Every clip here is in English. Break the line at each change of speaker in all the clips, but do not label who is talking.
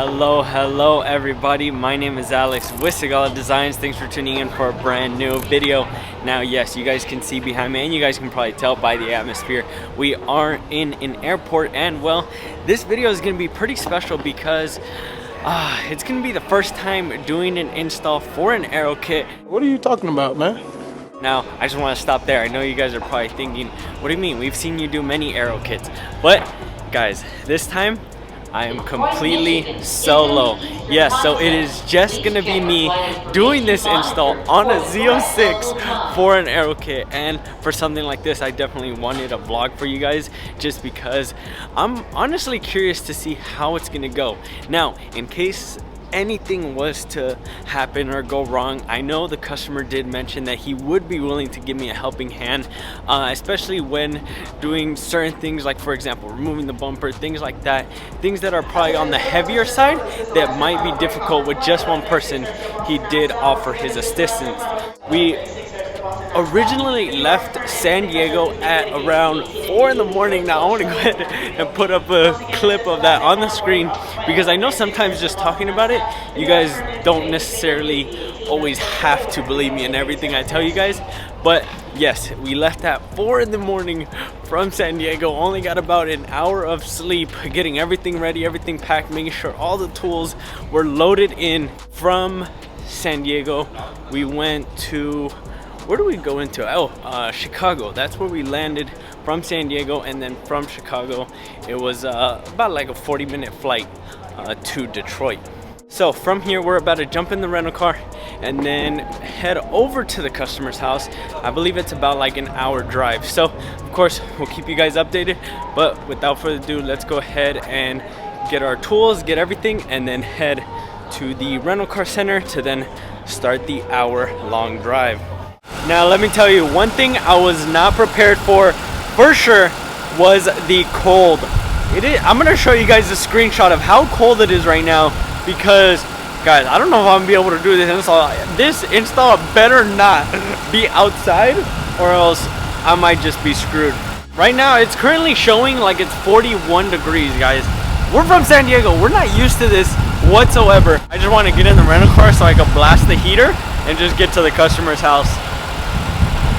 Hello everybody. My name is Alex with Sigala Designs. Thanks for tuning in for a brand new video. Now, yes, you guys can see behind me and you guys can probably tell by the atmosphere, we are in an airport, and well, this video is going to be pretty special because it's going to be the first time doing an install for an Aero kit.
What are you talking about, man?
Now, I just want to stop there. I know you guys are probably thinking, what do you mean? We've seen you do many Aero kits. But guys, this time I am completely solo. Yes, so it is just gonna be me doing this install on a Z06 for an Aero kit. And for something like this, I definitely wanted a vlog for you guys just because I'm honestly curious to see how it's gonna go. Now, in case anything was to happen or go wrong, I know the customer did mention that he would be willing to give me a helping hand, especially when doing certain things, like for example removing the bumper, things like that, things that are probably on the heavier side that might be difficult with just one person. He did offer his assistance. We originally left San Diego at around 4 in the morning. Now I want to go ahead and put up a clip of that on the screen because I know sometimes just talking about it, you guys don't necessarily always have to believe me in everything I tell you guys. But yes, we left at 4 in the morning from San Diego, only got about an hour of sleep, getting everything ready, everything packed, making sure all the tools were loaded in. From San Diego, we went to, where do we go into? Chicago. That's where we landed from San Diego, and then from Chicago it was about like a 40-minute flight to Detroit. So from here we're about to jump in the rental car and then head over to the customer's house. I believe it's about like an hour drive, so of course we'll keep you guys updated, but without further ado, let's go ahead and get our tools, get everything, and then head to the rental car center to then start the hour-long drive. Now let me tell you, one thing I was not prepared for sure was the cold. I'm gonna show you guys a screenshot of how cold it is right now, because guys, I don't know if I'm gonna be able to do this install. This install better not be outside or else I might just be screwed. Right now it's currently showing like it's 41 degrees, guys. We're from San Diego, we're not used to this whatsoever. I just want to get in the rental car so I can blast the heater and just get to the customer's house.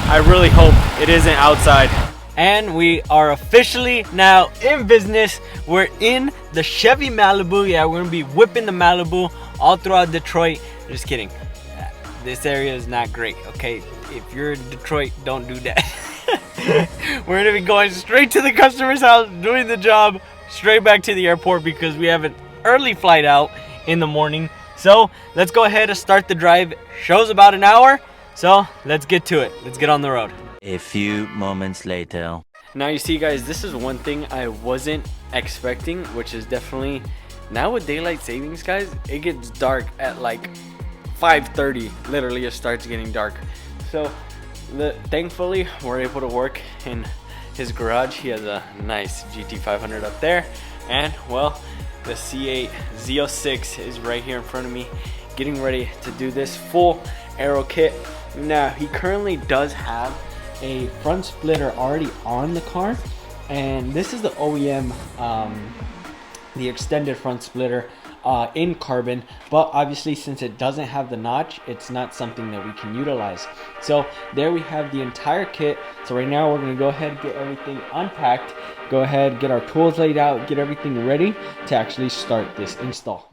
I really hope it isn't outside. And we are officially now in business. We're in the Chevy Malibu. Yeah, we're gonna be whipping the Malibu all throughout Detroit. Just kidding. This area is not great, okay? If you're in Detroit, don't do that. We're gonna be going straight to the customer's house, doing the job, straight back to the airport because we have an early flight out in the morning. So let's go ahead and start the drive. Show's about an hour. So let's get to it. Let's get on the road.
A few moments later.
Now you see, guys, this is one thing I wasn't expecting, which is definitely, now with daylight savings, guys, it gets dark at like 5:30. Literally it starts getting dark. So thankfully we're able to work in his garage. He has a nice GT500 up there, and well, the C8 Z06 is right here in front of me, getting ready to do this full Aero kit. Now he currently does have a front splitter already on the car, and this is the OEM, the extended front splitter in carbon, but obviously since it doesn't have the notch, it's not something that we can utilize. So there we have the entire kit. So right now we're going to go ahead and get everything unpacked, go ahead, get our tools laid out, get everything ready to actually start this install.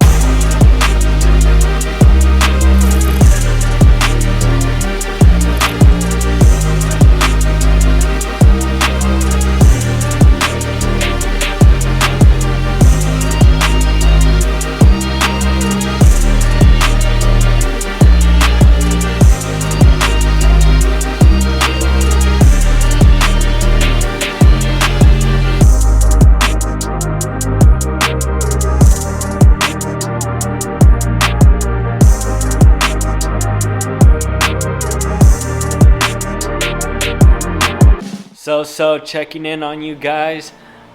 So checking in on you guys.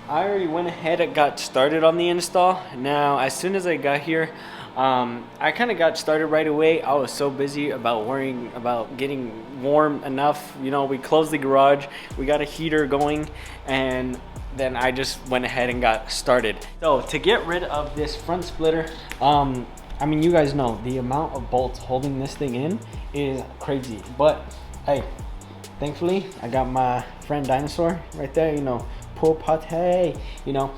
I already went ahead and got started on the install. Now, as soon as I got here, I kind of got started right away. I was so busy about worrying about getting warm enough. You know, we closed the garage, we got a heater going, and then I just went ahead and got started. So to get rid of this front splitter, I mean, you guys know the amount of bolts holding this thing in is crazy, but hey, thankfully I got my friend Dinosaur right there, you know, poor pate, you know.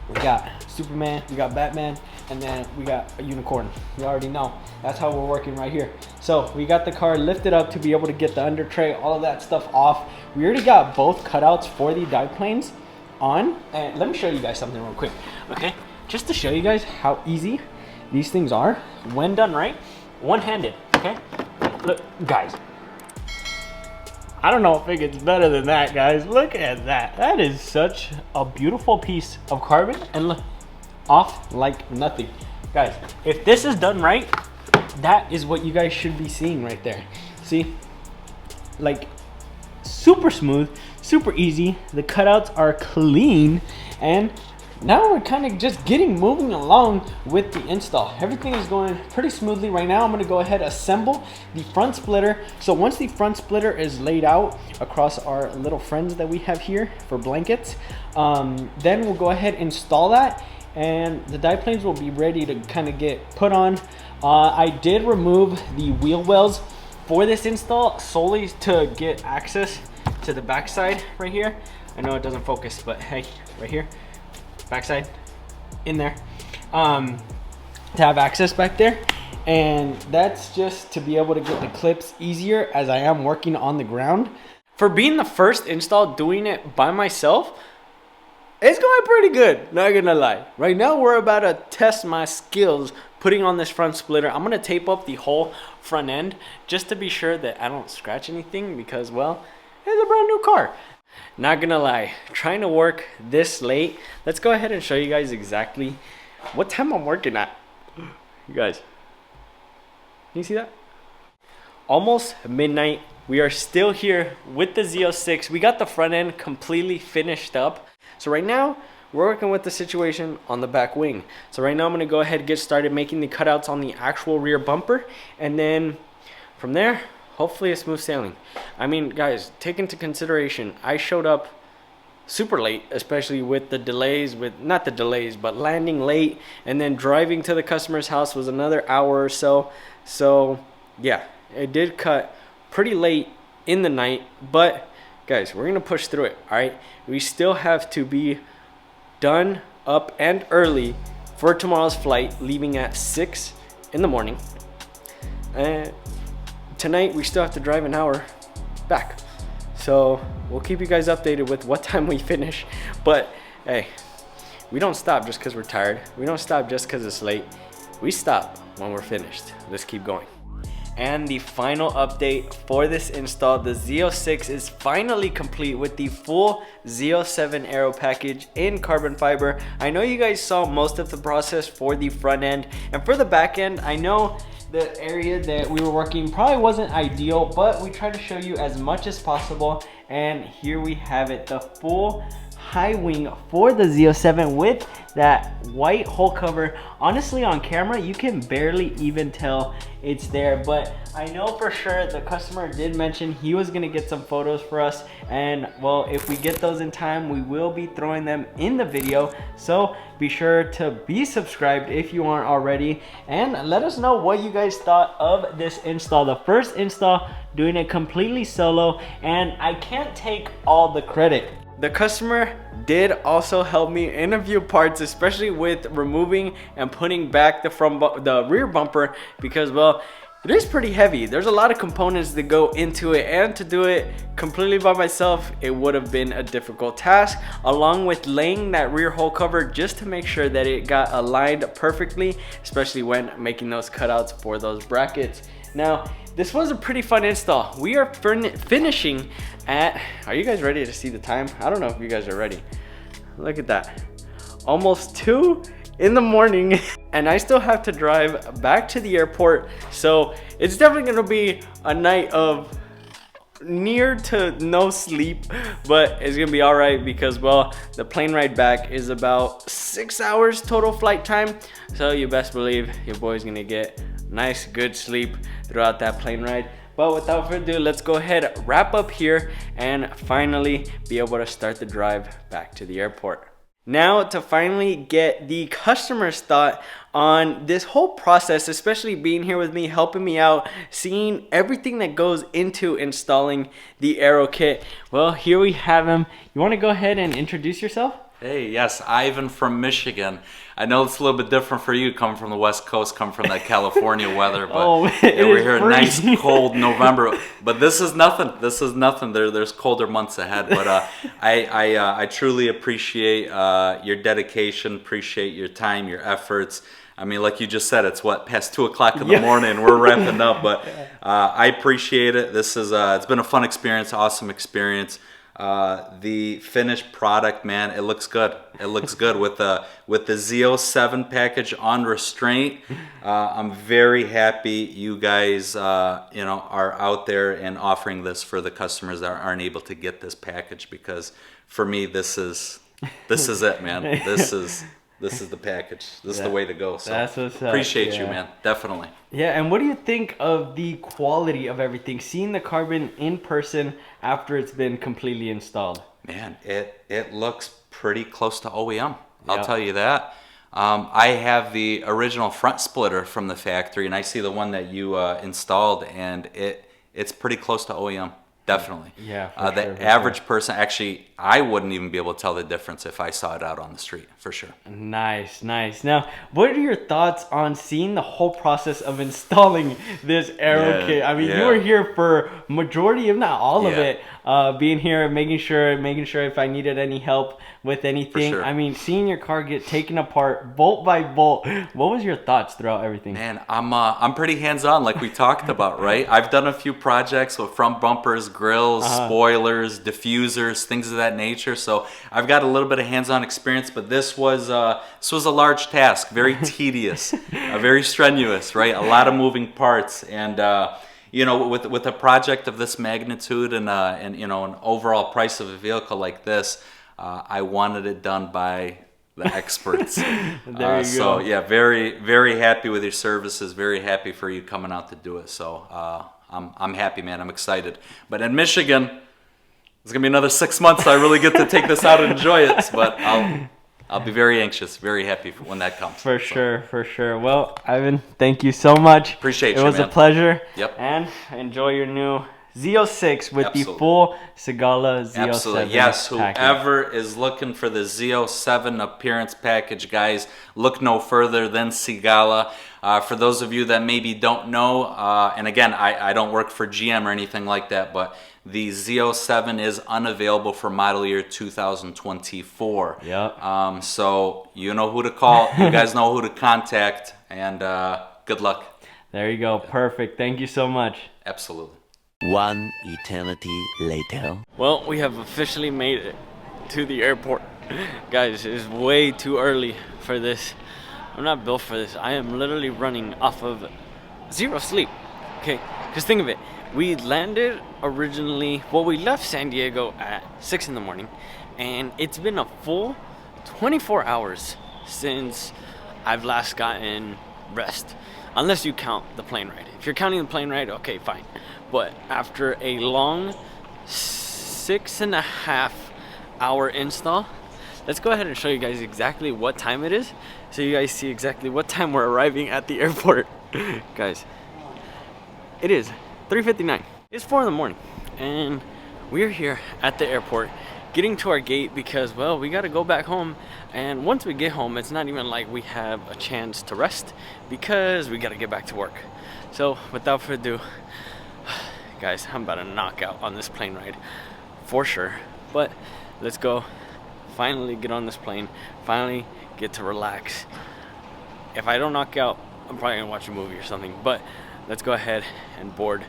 We got Superman, we got Batman, and then we got a unicorn. You already know that's how we're working right here. So we got the car lifted up to be able to get the under tray, all of that stuff off. We already got both cutouts for the dive planes on, and let me show you guys something real quick, okay? Just to show you guys how easy these things are when done right, one-handed, okay? Look, guys, I don't know if it gets better than that, guys. Look at that. That is such a beautiful piece of carbon, and look, off like nothing. Guys, if this is done right, that is what you guys should be seeing right there. See, like super smooth, super easy. The cutouts are clean, and now we're kind of just moving along with the install. Everything is going pretty smoothly right now. I'm going to go ahead and assemble the front splitter. So once the front splitter is laid out across our little friends that we have here for blankets, then we'll go ahead and install that, and the dive planes will be ready to kind of get put on. I did remove the wheel wells for this install solely to get access to the backside right here. I know it doesn't focus, but hey, right here, backside in there, to have access back there. And that's just to be able to get the clips easier as I am working on the ground. For being the first install doing it by myself, it's going pretty good, not gonna lie. Right now we're about to test my skills putting on this front splitter. I'm gonna tape up the whole front end just to be sure that I don't scratch anything, because, well, it's a brand new car. Not gonna lie, trying to work this late. Let's go ahead and show you guys exactly what time I'm working at. You guys, can you see that? Almost midnight. We are still here with the Z06. We got the front end completely finished up. So right now, we're working with the situation on the back wing. So right now I'm gonna go ahead and get started making the cutouts on the actual rear bumper. And then from there, hopefully it's smooth sailing. I mean, guys, take into consideration, I showed up super late, especially with the delays, not the delays, but landing late, and then driving to the customer's house was another hour or so. So yeah, it did cut pretty late in the night, but guys, we're gonna push through it, all right? We still have to be done up and early for tomorrow's flight, leaving at 6 in the morning. And tonight we still have to drive an hour back. So we'll keep you guys updated with what time we finish. But hey, we don't stop just because we're tired. We don't stop just because it's late. We stop when we're finished. Let's keep going. And the final update for this install, the Z06 is finally complete with the full Z07 Aero package in carbon fiber. I know you guys saw most of the process for the front end, and for the back end, I know the area that we were working probably wasn't ideal, but we tried to show you as much as possible. And here we have it, the full high wing for the Z07 with that white hull cover. Honestly, on camera you can barely even tell it's there, but I know for sure the customer did mention he was gonna get some photos for us, and well, if we get those in time, we will be throwing them in the video. So be sure to be subscribed if you aren't already, and let us know what you guys thought of this install. The first install, doing it completely solo, and I can't take all the credit. The customer did also help me in a few parts, especially with removing and putting back the rear bumper, because, well, it is pretty heavy. There's a lot of components that go into it, and to do it completely by myself, it would have been a difficult task, along with laying that rear hull cover just to make sure that it got aligned perfectly, especially when making those cutouts for those brackets. Now, this was a pretty fun install. We are finishing at, are you guys ready to see the time? I don't know if you guys are ready. Look at that. Almost 2 in the morning, and I still have to drive back to the airport. So it's definitely gonna be a night of near to no sleep, but it's gonna be all right because, well, the plane ride back is about 6 hours total flight time. So you best believe your boy's gonna get nice, good sleep throughout that plane ride. But without further ado, let's go ahead, wrap up here, and finally be able to start the drive back to the airport. Now to finally get the customer's thought on this whole process, especially being here with me, helping me out, seeing everything that goes into installing the Aero kit. Well, here we have him. You want to go ahead and introduce yourself?
Hey, yes, Ivan from Michigan. I know it's a little bit different for you, coming from the West Coast, coming from that California weather, but yeah, we're here, nice cold November. But this is nothing. This is nothing. There's colder months ahead. But I truly appreciate your dedication, appreciate your time, your efforts. I mean, like you just said, it's what, past 2 o'clock in the morning. We're wrapping up, but I appreciate it. This is it's been a fun experience, awesome experience. The finished product, man, it looks good. It looks good with the Z07 package on restraint. I'm very happy you guys are out there and offering this for the customers that aren't able to get this package, because for me this is it, man. This is the package. This is the way to go. So
that's what's up.
Appreciate you, man. Definitely.
Yeah, and what do you think of the quality of everything? Seeing the carbon in person after it's been completely installed.
Man, it looks pretty close to OEM. I'll tell you that. I have the original front splitter from the factory, and I see the one that you installed, and it's pretty close to OEM. Definitely.
Yeah.
The average person, actually, I wouldn't even be able to tell the difference if I saw it out on the street, for sure.
Nice, nice. Now, what are your thoughts on seeing the whole process of installing this Aero kit? I mean, you were here for majority, if not all of it, being here, making sure if I needed any help with anything.
Sure.
I mean, seeing your car get taken apart bolt by bolt. What was your thoughts throughout everything?
Man, I'm pretty hands-on, like we talked about, right? I've done a few projects with front bumpers, grills, spoilers, diffusers, things of that nature. So I've got a little bit of hands-on experience, but this was a large task, very tedious, very strenuous, right? A lot of moving parts, and with a project of this magnitude and an overall price of a vehicle like this, I wanted it done by the experts.
There you go.
So yeah, very, very happy with your services. Very happy for you coming out to do it. So I'm happy, man. I'm excited. But in Michigan, it's gonna be another 6 months. So I really get to take this out and enjoy it. But I'll be very anxious, very happy when that comes.
For sure. Well, Ivan, thank you so much.
Appreciate you,
It was
man.
a pleasure.
Yep.
And enjoy your new Z06 with
Absolutely.
the full Sigala Z07
Absolutely. Yes,
package.
whoever is looking for the Z07 appearance package, guys, look no further than Sigala. For those of you that maybe don't know, and again, I don't work for GM or anything like that, but the Z07 is unavailable for model year 2024.
Yep.
So you know who to call, you guys know who to contact, and good luck.
There you go. Perfect. Thank you so much.
Absolutely.
One eternity later.
Well, we have officially made it to the airport. Guys, it is way too early for this. I'm not built for this. I am literally running off of zero sleep. Okay, because think of it. We landed originally, we left San Diego at 6 in the morning, and it's been a full 24 hours since I've last gotten rest. Unless you count the plane ride. If you're counting the plane ride, okay, fine. But after a long 6.5 hour install, let's go ahead and show you guys exactly what time it is, so you guys see exactly what time we're arriving at the airport. Guys, it is 3:59. It's 4 in the morning, and we're here at the airport getting to our gate because, well, we got to go back home. And once we get home, it's not even like we have a chance to rest because we got to get back to work. So without further ado, guys, I'm about to knock out on this plane ride for sure. But let's go finally get on this plane, finally get to relax. If I don't knock out, I'm probably gonna watch a movie or something, but let's go ahead and board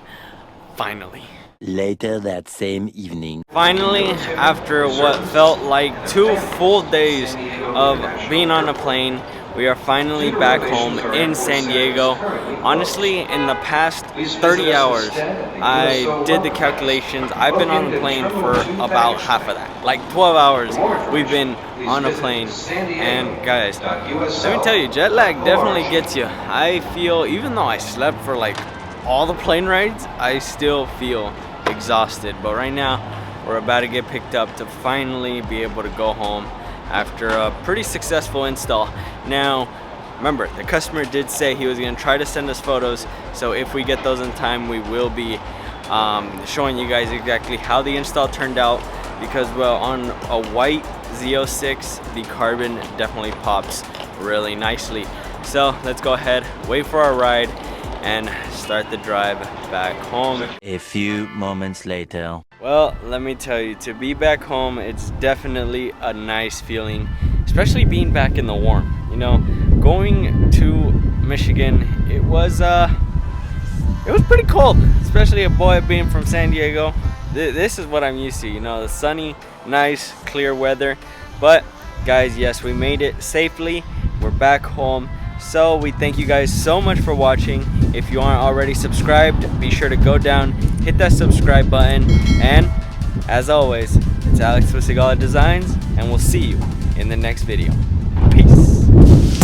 finally.
Later that same evening.
Finally, after what felt like 2 full days of being on a plane, we are finally back home in San Diego. Honestly, in the past 30 hours, I did the calculations. I've been on the plane for about half of that. Like 12 hours we've been on a plane. And guys, let me tell you, jet lag definitely gets you. I feel, even though I slept for like all the plane rides, I still feel exhausted. But right now, we're about to get picked up to finally be able to go home after a pretty successful install. Now, remember, the customer did say he was going to try to send us photos, so if we get those in time, we will be showing you guys exactly how the install turned out, because, well, on a white Z06, the carbon definitely pops really nicely. So let's go ahead, wait for our ride, and start the drive back home.
A few moments later.
Well, let me tell you, to be back home, it's definitely a nice feeling, especially being back in the warm. You know, going to Michigan, it was pretty cold, especially a boy being from San Diego. This is what I'm used to, you know, the sunny, nice, clear weather. But guys, yes, we made it safely. We're back home. So we thank you guys so much for watching. If you aren't already subscribed, be sure to go down, hit that subscribe button, and as always, it's Alex with Sigala Designs, and we'll see you in the next video. Peace.